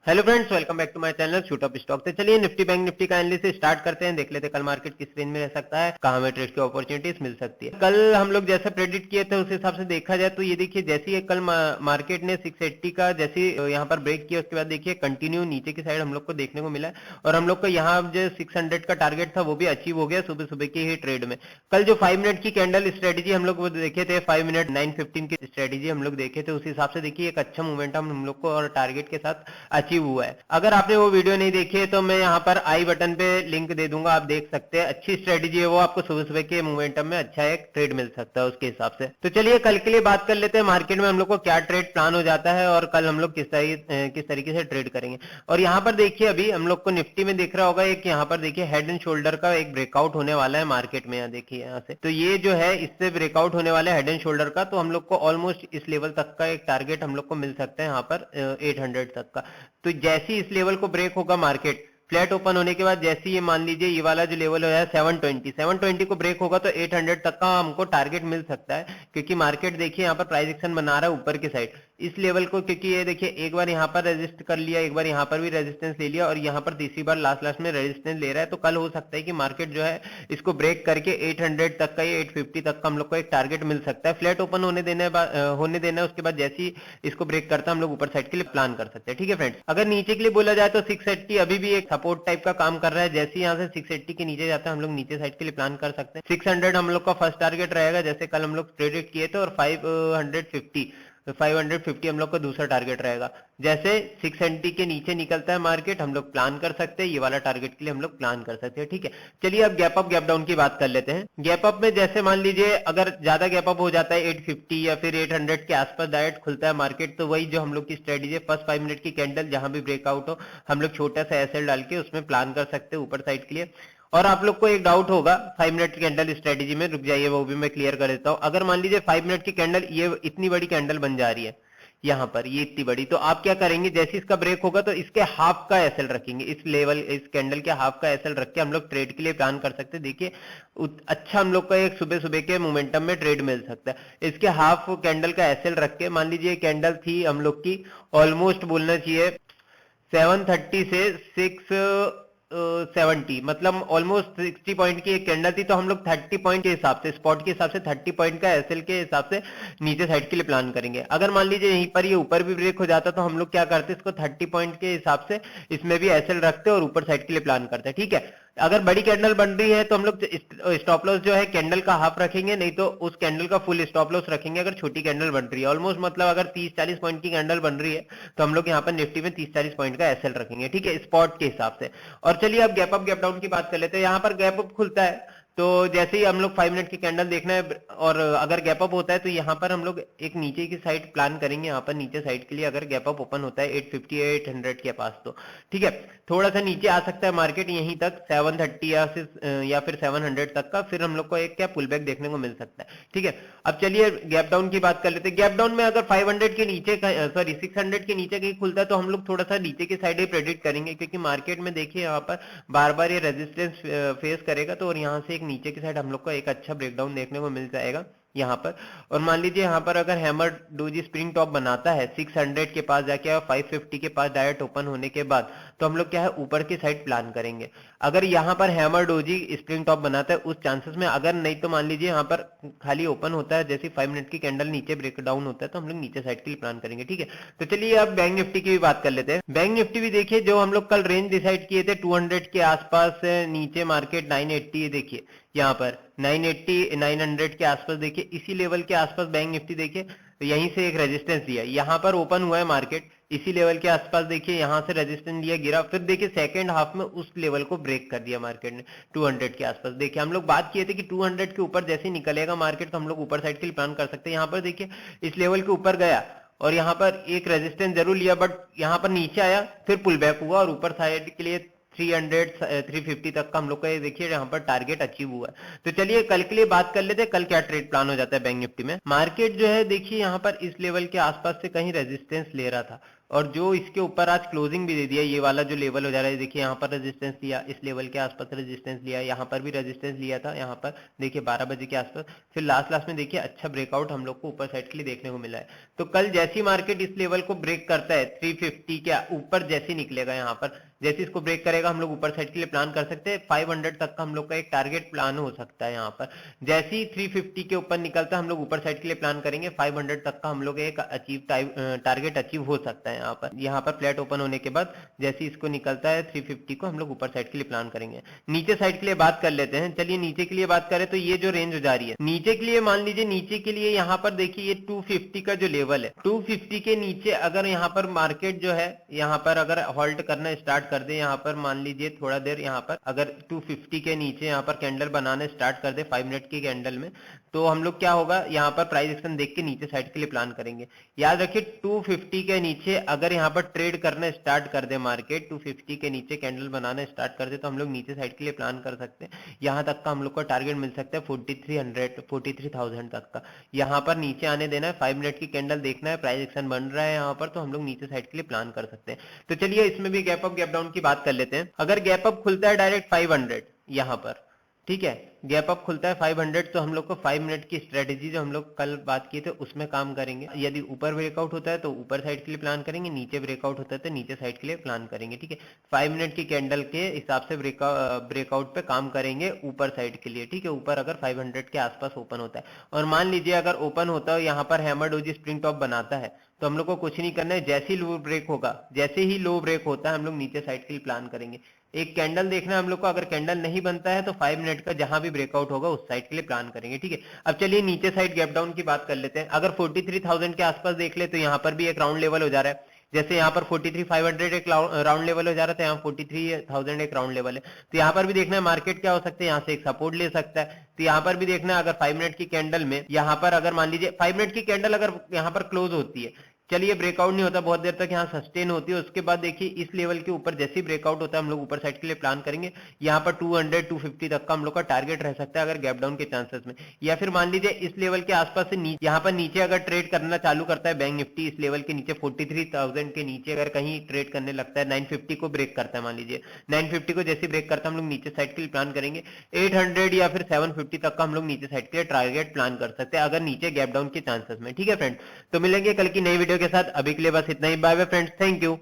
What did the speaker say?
Hello friends, welcome back to my channel shoot up stock. तो चलिए Nifty bank Nifty का analysis start करते हैं। देख लेते हैं कल मार्केट किस रेंज में रह सकता है, कहां में ट्रेड की अपॉर्चुनिटीज मिल सकती है। कल हम लोग जैसे प्रेडिक्ट किए थे उस हिसाब से देखा जाए तो ये देखिए जैसे ही कल मार्केट ने 680 का जैसे यहाँ पर ब्रेक किया उसके बाद देखिए कंटिन्यू नीचे की साइड हम लोग को देखने को मिला और हम लोग को यहाँ जो 600 का टारगेट था वो भी अचीव हो गया सुबह सुबह की ही ट्रेड में। कल जो 5 मिनट की कैंडल स्ट्रेटेजी हम लोग वो देखे थे, 5 मिनट 9:15 की स्ट्रेटेजी हम लोग देखे थे, उस हिसाब से देखिए एक अच्छा मोमेंटम हम लोग को और टारगेट के साथ अचीव हुआ है। अगर आपने वो वीडियो नहीं देखी है तो मैं यहाँ पर आई बटन पे लिंक दे दूंगा, आप देख सकते हैं। अच्छी स्ट्रेटेजी है वो, आपको सुबह सुबह के मोमेंटम में अच्छा एक ट्रेड मिल सकता है उसके हिसाब से। तो चलिए कल के लिए बात कर लेते हैं मार्केट में हम लोग को क्या ट्रेड प्लान हो जाता है और कल हम लोग किस तरीके से ट्रेड करेंगे। और यहाँ पर देखिए अभी हम लोग को निफ्टी में दिख रहा होगा एक, यहाँ पर देखिए हेड एंड शोल्डर का एक ब्रेकआउट होने वाला है मार्केट में। यहाँ देखिए यहाँ से तो ये जो है इससे ब्रेकआउट होने वाला है हेड एंड शोल्डर का, तो हम लोग को ऑलमोस्ट इस लेवल तक का एक टारगेट हम लोग को मिल सकता है यहाँ पर 800 तक का। तो जैसे ही इस लेवल को ब्रेक होगा मार्केट फ्लैट ओपन होने के बाद, जैसे ये मान लीजिए ये वाला जो लेवल है 720 को ब्रेक होगा तो 800 तक का हमको टारगेट मिल सकता है, क्योंकि मार्केट देखिए यहाँ पर प्राइस एक्शन बना रहा है ऊपर की साइड इस लेवल को, क्योंकि ये देखिए एक बार यहाँ पर रेजिस्ट कर लिया, एक बार यहाँ पर भी रेजिस्टेंस ले लिया और यहाँ पर तीसरी बार लास्ट में रेजिस्टेंस ले रहा है। तो कल हो सकता है कि मार्केट जो है इसको ब्रेक करके 800 तक का या 850 तक का हम लोग को एक टारगेट मिल सकता है। फ्लैट ओपन होने देना है उसके बाद जैसे ही इसको ब्रेक करता है हम लोग ऊपर साइड के लिए प्लान कर सकते हैं। ठीक है फ्रेंड्स, अगर नीचे के लिए बोला जाए तो 680 अभी भी एक सपोर्ट टाइप का काम कर रहा है। जैसे यहाँ से 680 के नीचे जाता है हम लोग नीचे साइड के लिए प्लान कर सकते हैं। 600 हम लोग का फर्स्ट टारगेट रहेगा जैसे कल हम लोग प्रेडिक्ट किए थे, और 550 हम लोग का दूसरा टारगेट रहेगा। जैसे 670 के नीचे निकलता है मार्केट हम लोग प्लान कर सकते हैं, ये वाला टारगेट के लिए हम लोग प्लान कर सकते हैं। ठीक है, चलिए अब गैप अप गैप डाउन की बात कर लेते हैं। गैप अप में जैसे मान लीजिए अगर ज्यादा गैप अप हो जाता है 850 या फिर 800 के आसपास डायरेक्ट खुलता है मार्केट, तो वही जो हम लोग की स्ट्रेटेजी है, फर्स्ट 5 मिनट की कैंडल जहां भी ब्रेकआउट हो हम लोग छोटा सा एसएल डाल के उसमें प्लान कर सकते हैं ऊपर साइड के लिए। और आप लोग को एक डाउट होगा 5 मिनट कैंडल स्ट्रेटेजी में, रुक जाइए वो भी मैं क्लियर कर देता हूं। अगर मान लीजिए 5 मिनट की कैंडल ये इतनी बड़ी कैंडल बन जा रही है यहाँ पर, ये इतनी बड़ी, तो आप क्या करेंगे जैसे इसका ब्रेक होगा तो इसके हाफ का एसएल रखेंगे, इस लेवल इस कैंडल के हाफ का एसएल रख के हम लोग ट्रेड के लिए प्लान कर सकते हैं। देखिए अच्छा हम लोग का एक सुबह सुबह के मोमेंटम में ट्रेड मिल सकता है। इसके हाफ कैंडल का एसएल रख के मान लीजिए कैंडल थी हम लोग की ऑलमोस्ट बोलना चाहिए 730 से 670, मतलब ऑलमोस्ट 60 पॉइंट की एक कैंडल थी, तो हम लोग 30 पॉइंट के हिसाब से स्पॉट के हिसाब से 30 पॉइंट का एसएल के हिसाब से नीचे साइड के लिए प्लान करेंगे। अगर मान लीजिए यहीं पर ये ऊपर भी ब्रेक हो जाता तो हम लोग क्या करते, इसको 30 पॉइंट के हिसाब से इसमें भी एसएल रखते और ऊपर साइड के लिए प्लान करते हैं। ठीक है, अगर बड़ी कैंडल बन रही है तो हम लोग स्टॉप लॉस जो है कैंडल का हाफ रखेंगे, नहीं तो उस कैंडल का फुल स्टॉप लॉस रखेंगे। अगर छोटी कैंडल बन रही है ऑलमोस्ट मतलब अगर 30-40 पॉइंट की कैंडल बन रही है तो हम लोग यहाँ पर निफ्टी में 30-40 पॉइंट का एसएल रखेंगे। ठीक है, स्पॉट के हिसाब से। और चलिए अब गैप अप गैप डाउन की बात कर लेते हैं। यहाँ पर गैप अप खुलता है तो जैसे ही हम लोग 5 मिनट की कैंडल देखना है और अगर गैप अप होता है तो यहाँ पर हम लोग एक नीचे की साइड प्लान करेंगे। यहाँ पर नीचे साइड के लिए अगर गैप अप ओपन होता है 850 या 800 के पास तो ठीक है, थोड़ा सा नीचे आ सकता है मार्केट यहीं तक 730 या फिर 700 तक का, फिर हम लोग को एक क्या पुल बैक देखने को मिल सकता है। ठीक है, अब चलिए गैप डाउन की बात कर लेते हैं। गैप डाउन में अगर 500 के नीचे 600 के नीचे कहीं खुलता है तो हम लोग थोड़ा सा नीचे की साइड ही प्रेडिक्ट करेंगे, क्योंकि मार्केट में देखिए यहाँ पर बार बार ये रेजिस्टेंस फेस करेगा, तो और यहाँ से एक नीचे की साइड हम लोग को एक अच्छा ब्रेकडाउन देखने को मिल जाएगा यहाँ पर। और मान लीजिए यहाँ पर अगर हैमर डोजी स्प्रिंग टॉप बनाता है 600 के पास जाके और 550 के पास डायरेक्ट ओपन होने के बाद, तो हम लोग क्या है ऊपर की साइड प्लान करेंगे। अगर यहाँ पर हैमर डोजी स्प्रिंग टॉप बनाता है उस चांसेस में, अगर नहीं तो मान लीजिए यहाँ पर खाली ओपन होता है जैसे 5 मिनट की कैंडल नीचे ब्रेकडाउन होता है तो हम लोग नीचे साइड के लिए प्लान करेंगे। ठीक है, तो चलिए अब बैंक निफ्टी की भी बात कर लेते हैं। बैंक निफ्टी भी देखिए जो हम लोग कल रेंज डिसाइड किए थे 200 के आसपास नीचे मार्केट 980, देखिए यहाँ पर 980 900 के आसपास, देखिए इसी लेवल के आसपास बैंक निफ्टी देखिए तो यहीं से एक रेजिस्टेंस दिया, यहाँ पर ओपन हुआ है मार्केट इसी लेवल के आसपास, देखिए यहाँ से रेजिस्टेंस लिया गिरा, फिर देखिए सेकंड हाफ में उस लेवल को ब्रेक कर दिया मार्केट ने 200 के आसपास। देखिए हम लोग बात किए थे कि 200 के ऊपर जैसे निकलेगा मार्केट तो हम लोग ऊपर साइड के लिए प्लान कर सकते हैं। यहाँ पर देखिए इस लेवल के ऊपर गया और यहाँ पर एक रेजिस्टेंस जरूर लिया, बट यहाँ पर नीचे आया फिर पुल बैक हुआ और ऊपर साइड के लिए 350 तक का हम लोग का ये देखिए यहाँ पर टारगेट अचीव हुआ है। तो चलिए कल के लिए बात कर लेते हैं, कल क्या ट्रेड प्लान हो जाता है बैंक निफ्टी में। मार्केट जो है देखिए यहाँ पर इस लेवल के आसपास से कहीं रेजिस्टेंस ले रहा था और जो इसके ऊपर आज क्लोजिंग भी दे दिया, ये वाला जो लेवल हो जा रहा है, देखिए यहाँ पर रेजिस्टेंस लिया, इस लेवल के आसपास रेजिस्टेंस लिया, यहाँ पर भी रेजिस्टेंस लिया था, यहाँ पर देखिए 12 बजे के आसपास, फिर लास्ट में देखिए अच्छा ब्रेकआउट हम लोग को ऊपर साइड के लिए देखने को मिला है। तो कल जैसी मार्केट इस लेवल को ब्रेक करता है 350 के ऊपर जैसे निकलेगा, यहाँ पर जैसे इसको ब्रेक करेगा हम लोग ऊपर साइड के लिए प्लान कर सकते हैं। 500 तक का हम लोग का एक टारगेट प्लान हो सकता है। यहाँ पर जैसे ही 350 के ऊपर निकलता है हम लोग ऊपर साइड के लिए प्लान करेंगे। 500 तक का हम लोग एक टारगेट अचीव हो सकता है। यहाँ पर फ्लैट ओपन होने के बाद जैसे इसको निकलता है 350 को हम लोग ऊपर साइड के लिए प्लान करेंगे। नीचे साइड के लिए बात कर लेते हैं। चलिए नीचे के लिए बात करें तो ये जो रेंज हो जा रही है नीचे के लिए, मान लीजिए नीचे के लिए यहाँ पर देखिए ये 250 का जो लेवल है, 250 के नीचे अगर यहाँ पर मार्केट जो है यहाँ पर अगर होल्ड करना स्टार्ट कर दे, यहाँ पर मान लीजिए थोड़ा देर यहाँ पर अगर 250 के नीचे यहाँ पर कैंडल बनाने स्टार्ट कर दे 5 मिनट की कैंडल में, तो हम लोग क्या होगा यहाँ पर प्राइस एक्शन देख के नीचे साइड के लिए प्लान करेंगे। याद रखिए 250 के नीचे अगर यहाँ पर ट्रेड करना स्टार्ट कर दे मार्केट, 250 के नीचे कैंडल बनाना स्टार्ट कर दे तो हम लोग नीचे साइड के लिए प्लान कर सकते हैं। यहाँ तक का हम लोग को टारगेट मिल सकता है 43,000 तक का। यहाँ पर नीचे आने देना है, 5 मिनट की कैंडल देखना है, प्राइस एक्शन बन रहा है यहाँ पर तो हम लोग नीचे साइड के लिए प्लान कर सकते हैं। तो चलिए इसमें भी गैप अप गैप डाउन की बात कर लेते हैं। अगर गैप अप खुलता है डायरेक्ट 500 यहाँ पर, ठीक है, गैप अप खुलता है 500 तो हम लोग को 5 मिनट की स्ट्रेटेजी जो हम लोग कल बात किए थे उसमें काम करेंगे। यदि ऊपर ब्रेकआउट होता है तो ऊपर साइड के लिए प्लान करेंगे, नीचे ब्रेकआउट होता है तो नीचे साइड के लिए प्लान करेंगे। ठीक है, 5 मिनट की कैंडल के हिसाब से ब्रेकआउट पे काम करेंगे ऊपर साइड के लिए। ठीक है, ऊपर अगर 500 के आसपास ओपन होता है और मान लीजिए अगर ओपन होता है यहाँ पर हैमर डोजी स्प्रिंग टॉप बनाता है तो हम लोग को कुछ नहीं करना है, जैसे ही लो ब्रेक होगा, जैसे ही लो ब्रेक होता है हम लोग नीचे साइड के लिए प्लान करेंगे। एक कैंडल देखना है हम लोग को, अगर कैंडल नहीं बनता है तो 5 मिनट का जहां भी ब्रेकआउट होगा उस साइड के लिए प्लान करेंगे। ठीक है, अब चलिए नीचे साइड गैप डाउन की बात कर लेते हैं। अगर 43,000 के आसपास देख ले तो यहाँ पर भी एक राउंड लेवल हो जा रहा है। जैसे यहाँ पर 43,500 एक राउंड लेवल हो जा रहा था, यहाँ 43,000 एक राउंड लेवल है। तो यहाँ पर भी देखना है मार्केट क्या हो सकता है, यहाँ से एक सपोर्ट ले सकता है। तो यहाँ पर भी देखना है अगर 5 मिनट की कैंडल में यहाँ पर अगर मान लीजिए 5 मिनट की कैंडल अगर यहाँ पर क्लोज होती है, चलिए ब्रेकआउट नहीं होता, बहुत देर तक यहाँ सस्टेन होती है, उसके बाद देखिए इस लेवल के ऊपर जैसे ही ब्रेकआउट होता है हम लोग ऊपर साइड के लिए प्लान करेंगे। यहाँ पर 200-250 तक का हम लोग का टारगेट रह सकता है अगर गैप डाउन के चांसेस में। या फिर मान लीजिए इस लेवल के आसपास से नीचे, यहाँ पर नीचे अगर ट्रेड करना चालू करता है बैंक निफ्टी, इस लेवल के नीचे 43,000 के नीचे अगर कहीं ट्रेड करने लगता है, 950 को ब्रेक करता है, मान लीजिए 950 को जैसे ब्रेक करता है हम लोग नीचे साइड के लिए प्लान करेंगे। 800 या फिर 750 तक का हम लोग नीचे साइड के लिए टारगेट प्लान कर सकते हैं अगर नीचे गैप डाउन के चांसेस में। ठीक है फ्रेंड्स, तो मिलेंगे कल की नई वीडियो के साथ, अभी के लिए बस इतना ही। Bye bye friends, thank you.